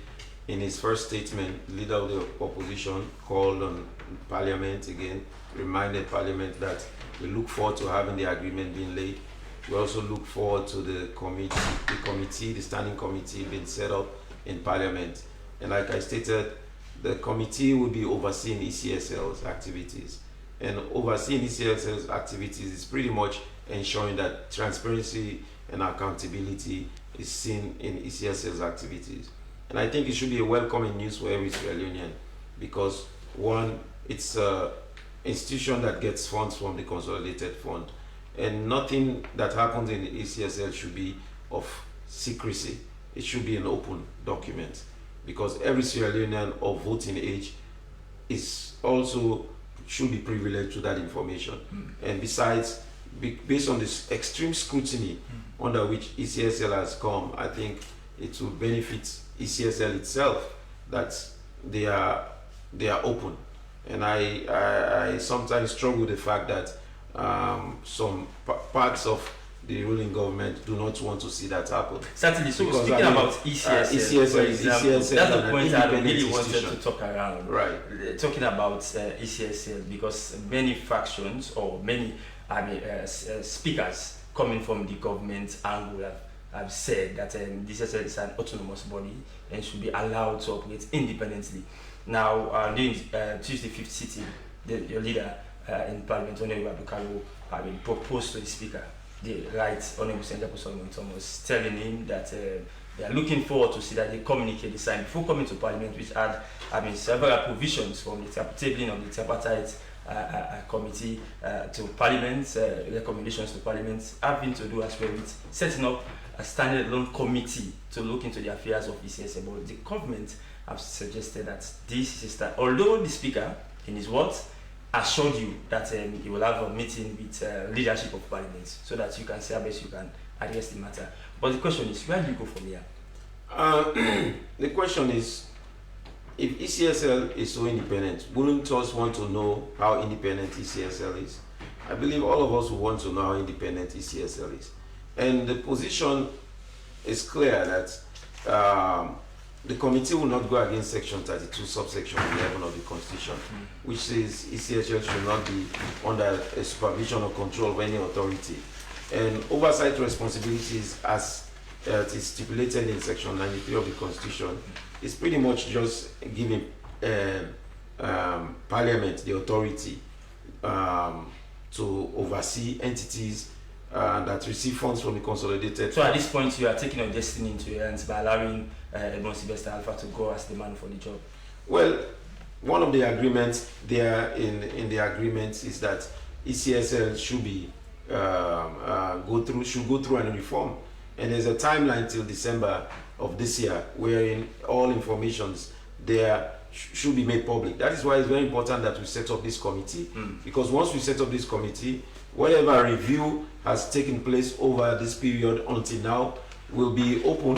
Speaker 3: in his first statement, the leader of the opposition called on Parliament again, reminded Parliament that we look forward to having the agreement being laid. We also look forward to the standing committee being set up in Parliament. And like I stated, the committee will be overseeing ECSL's activities. And overseeing ECSL's activities is pretty much ensuring that transparency and accountability is seen in ECSL's activities. And I think it should be a welcoming news for every Sierra Leonean because one, it's an institution that gets funds from the consolidated fund, and nothing that happens in the ECSL should be of secrecy. It should be an open document because every Sierra Leonean of voting age is also should be privileged to that information. And besides, based on this extreme scrutiny under which ECSL has come, I think it will benefit ECSL itself that they are open. And I sometimes struggle with the fact that some parts of the ruling government do not want to see that happen.
Speaker 2: Certainly. So
Speaker 3: Because,
Speaker 2: speaking
Speaker 3: I mean,
Speaker 2: about ECSL, for example,
Speaker 3: ECSL
Speaker 2: that's the
Speaker 3: an
Speaker 2: point I really
Speaker 3: independent
Speaker 2: wanted to
Speaker 3: institution.
Speaker 2: talk around.
Speaker 3: Right.
Speaker 2: Talking about ECSL, because many factions or many speakers coming from the government angle have said that this is an autonomous body and should be allowed to operate independently. Now, during Tuesday 5th sitting, your leader in Parliament, Honorable Abdulkarim, proposed to the Speaker, the Right Honorable Senator Solomon Thomas, telling him that they are looking forward to see that they communicate the sign before coming to Parliament, which had several provisions from the tabling of the tripartite committee to Parliament, recommendations to Parliament, having to do as well with setting up a standalone committee to look into the affairs of ECSL. But the government have suggested that this is that, although the Speaker, in his words, assured you that he will have a meeting with leadership of Parliament so that you can say how best you can address the matter. But the question is, where do you go from here?
Speaker 3: The question is, if ECSL is so independent, wouldn't us want to know how independent ECSL is? I believe all of us will want to know how independent ECSL is. And the position is clear that the committee will not go against Section 32, subsection 11 of the Constitution, which says ECSL should not be under a supervision or control of any authority. And oversight responsibilities, as it is stipulated in Section 93 of the Constitution, is pretty much just giving Parliament the authority to oversee entities that receive funds from the consolidated.
Speaker 2: So at this point, you are taking your destiny into your hands by allowing Edmond Sylvester Alpha to go as the man for the job.
Speaker 3: Well, one of the agreements there in the agreements is that ECSL should be should go through a reform, and there's a timeline till December of this year wherein all informations there should be made public. That is why it's very important that we set up this committee, because once we set up this committee, whatever review has taken place over this period until now will be open,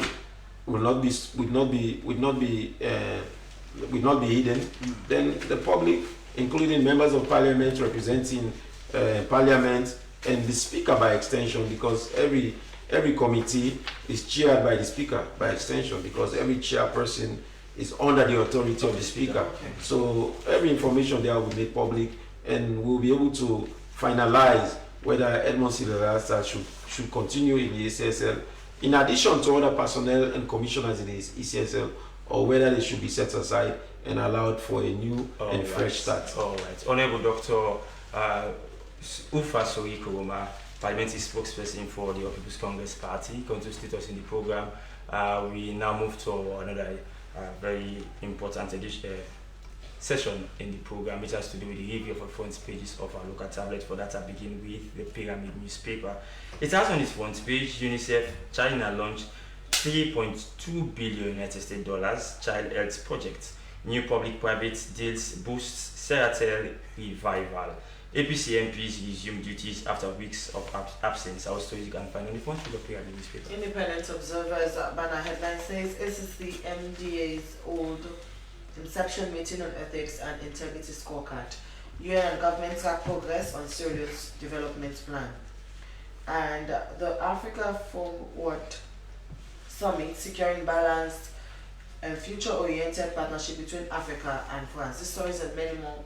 Speaker 3: will not be hidden. Then the public, including members of Parliament representing Parliament and the Speaker by extension, because every committee is chaired by the Speaker by extension, because every chairperson is under the authority of the Speaker.
Speaker 2: Okay.
Speaker 3: So every information there will be made public, and we'll be able to finalize whether Edmond Sylvester should continue in the ECSL in addition to other personnel and commissioners in the ECSL, or whether they should be set aside and allowed for a new and fresh start.
Speaker 2: All right. Honorable Dr. Ufa Sori Kuruma, parliamentary spokesperson for the All People's Congress Party, going to state us in the program. We now move to another very important session in the program, which has to do with the review of the front pages of our local tablet. For that, I begin with the Pyramid newspaper. It has on its front page, UNICEF China launched $3.2 billion United States child health project. New public-private deals boosts Seratel revival. APC MPs resume duties after weeks of absence. Our stories you can find on the front page of the newspaper.
Speaker 1: Independent Observer's banner headline says, this is the MDA's old Inception Meeting on Ethics and Integrity Scorecard. UN and government track progress on Sierra Leone's development plan. And the Africa Forward Summit, securing balanced and future-oriented partnership between Africa and France. These stories and many more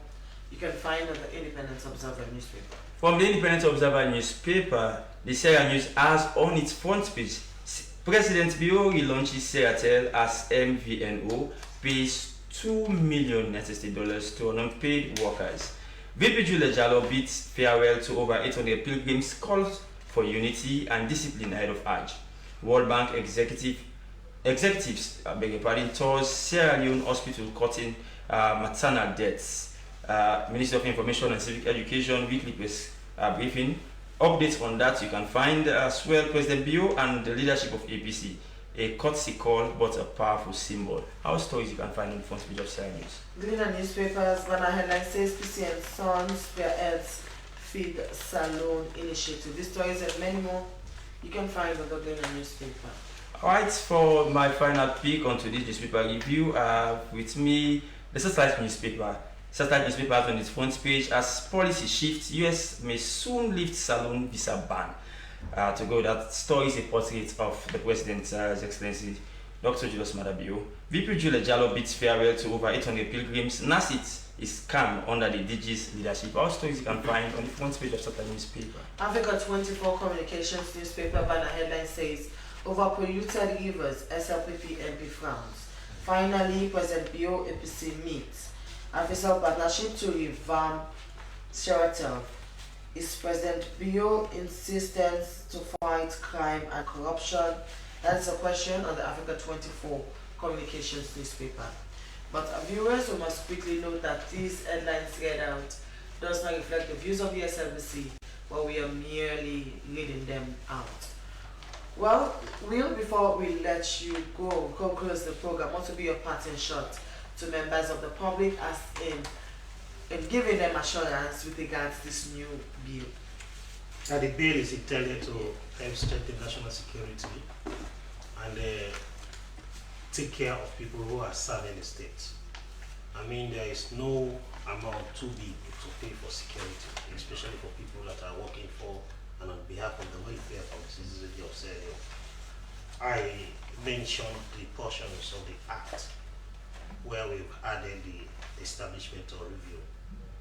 Speaker 1: you can find on the Independent Observer newspaper.
Speaker 2: From the Independent Observer newspaper, the Sierra News has on its front page, President Bureau relaunches Seratel as MVNO, pays $2 million United States dollars to unpaid workers. VP Julia Jallo bids farewell to over 800 pilgrims, calls for unity and discipline ahead of Hajj. World Bank executives tours Sierra Leone hospital cutting maternal deaths. Minister of Information and Civic Education weekly press briefing. Updates on that you can find as well. President Bio and the leadership of APC. A courtesy call but a powerful symbol. Our stories you can find on the front page of Sierra News.
Speaker 1: Greener newspapers banner headline says PC and Sons spearheads Feed Salon initiative. These stories and many more you can find on the Greener newspaper.
Speaker 2: Alright, for my final pick on today's newspaper review, with me, the Satellite newspaper. Satellite newspaper has on its front page as policy shifts, US may soon lift salon visa ban. To go with that story is a portrait of the President, His Excellency Dr. Julius Madabio. VP Julia Jallo bids farewell to over 800 pilgrims. NASIT is calm under the DG's leadership. Our stories you can find on the front page of Satellite newspaper.
Speaker 1: Africa 24 Communications newspaper banner headline says, over polluted rivers, SLPP MP frowns. Finally, President Bio APC meets. Official partnership to revamp Seratel. Is President Bio insistence to fight crime and corruption? That's a question on the Africa 24 Communications newspaper. But viewers, we must quickly note that these headlines read out does not reflect the views of the SLBC, but we are merely reading them out. Well, before we let you go, close the program, I want to be your parting shot to members of the public as in giving them assurance with regards to this new bill.
Speaker 6: The bill is intended to help strengthen national security and take care of people who are serving the state. I mean, there is no amount too big to pay for security, especially for people that are working for and on behalf of the welfare of the citizens of Sierra Leone. I mentioned the portions of the Act where we've added the establishment or review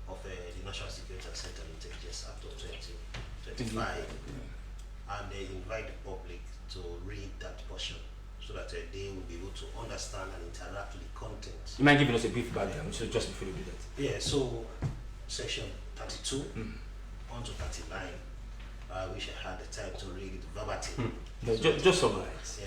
Speaker 6: of the National Security and Central Intelligence Act of 2025, and they invite the public to read that portion so that they will be able to understand and interact with the content.
Speaker 2: You mind giving us a brief background, so just before you do that?
Speaker 6: Yeah, so section 32 on to 39, which I had the time to read it verbatim.
Speaker 2: No, just summarize.
Speaker 6: Yeah.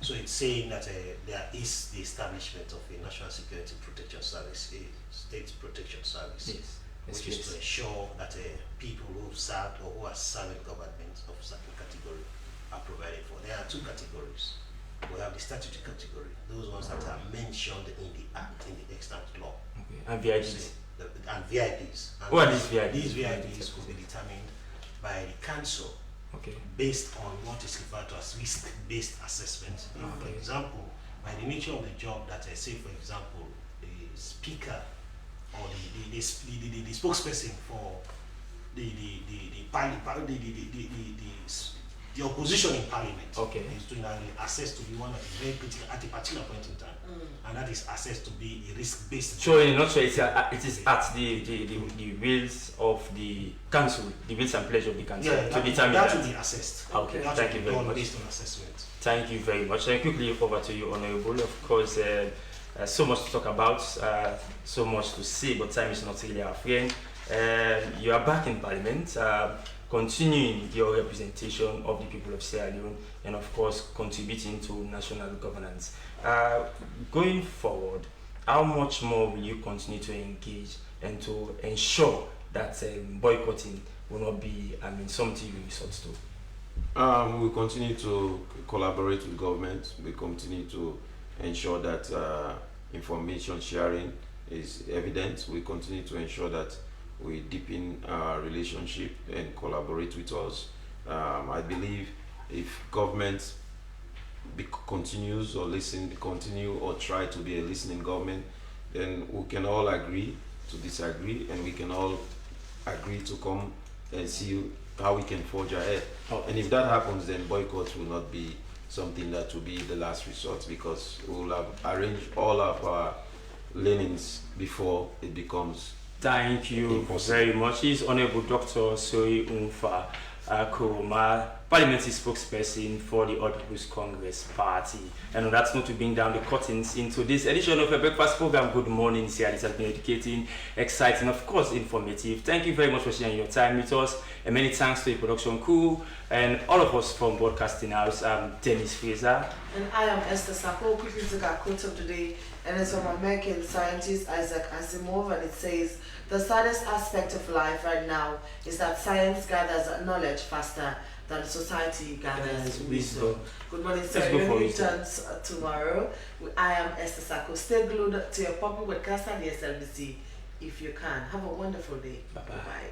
Speaker 6: So it's saying that there is the establishment of a National Security Protection Service, a State Protection Service,
Speaker 2: Yes.
Speaker 6: which is to ensure that people who served or who are serving government of certain category are provided for. There are two categories. We have the statutory category, those ones that are mentioned in the Act, in the extant law.
Speaker 2: Okay. And VIPs.
Speaker 6: And VIPs. And
Speaker 2: Who are these VIPs?
Speaker 6: These VIPs could be determined by the council
Speaker 2: Okay.
Speaker 6: based on what is referred to as risk-based assessment. For example, by the nature of the job that I say, for example, the speaker or the spokesperson for the the opposition in parliament
Speaker 2: Okay.
Speaker 6: is to assess to be one at a very critical at a particular point in time, and that is assessed to be a risk-based.
Speaker 2: So in a nutshell, it is at the wills of the council, the wills and pleasure of the council to determine
Speaker 6: that will be assessed.
Speaker 2: Okay,
Speaker 6: that
Speaker 2: thank
Speaker 6: will
Speaker 2: you
Speaker 6: be
Speaker 2: very
Speaker 6: done
Speaker 2: much.
Speaker 6: based on assessment.
Speaker 2: Thank you very much. And quickly over to you, Honorable. Of course, so much to talk about, so much to say, but time is not really our friend. You are back in Parliament, continuing your representation of the people of Sierra Leone, and of course, contributing to national governance. Going forward, how much more will you continue to engage and to ensure that boycotting will not be, something you resort to?
Speaker 3: We continue to collaborate with government. We continue to ensure that information sharing is evident. We continue to ensure that we deepen our relationship and collaborate with us. I believe if government continues or continue or try to be a listening government, then we can all agree to disagree, and we can all agree to come and see how we can forge ahead. And if that happens, then boycott will not be something that will be the last resort, because we will have arranged all of our leanings before it becomes.
Speaker 2: Thank you very much. He's Honorable Dr. Soy Umfa Kuruma, parliamentary spokesperson for the All People's Congress Party. And on that note, to bring down the curtains into this edition of a breakfast program. Good morning, Sierra. This has been educating, exciting, of course, informative. Thank you very much for sharing your time with us. And many thanks to the production crew and all of us from Broadcasting House. I'm Dennis Fraser.
Speaker 1: And I am Esther Sako. Quickly took our quote of the day, and it's from American scientist Isaac Asimov, and it says, "The saddest aspect of life right now is that science gathers knowledge faster than society gathers wisdom." Good morning, sir. Your returns tomorrow. I am Esther Sako. Stay glued to your public broadcaster, the SLBC, if you can. Have a wonderful day. Bye-bye.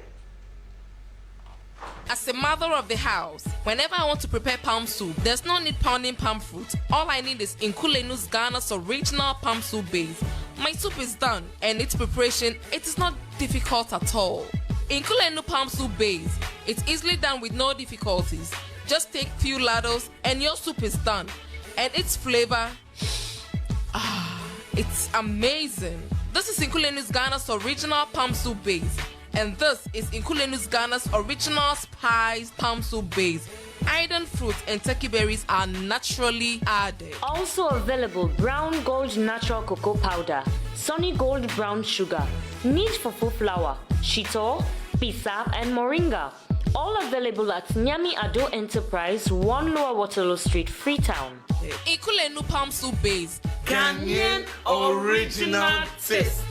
Speaker 7: As a mother of the house, whenever I want to prepare palm soup, there's no need pounding palm fruit. All I need is Nkulenu's Ghana's original palm soup base. My soup is done, and its preparation, it is not difficult at all. Nkulenu palm soup base, it's easily done with no difficulties. Just take few ladles and your soup is done. And its flavor, it's amazing. This is Nkulenu's Ghana's original palm soup base. And this is Nkulenu's Ghana's original spiced palm soup base. Iron fruits and turkey berries are naturally added.
Speaker 8: Also available Brown Gold Natural Cocoa Powder, Sunny Gold Brown Sugar, Neat Fufu Flour, Shito, Pisap, and Moringa. All available at Nyami Ado Enterprise, 1 Lower Waterloo Street, Freetown.
Speaker 7: Nkulenu palm soup base.
Speaker 9: Ghanaian original taste.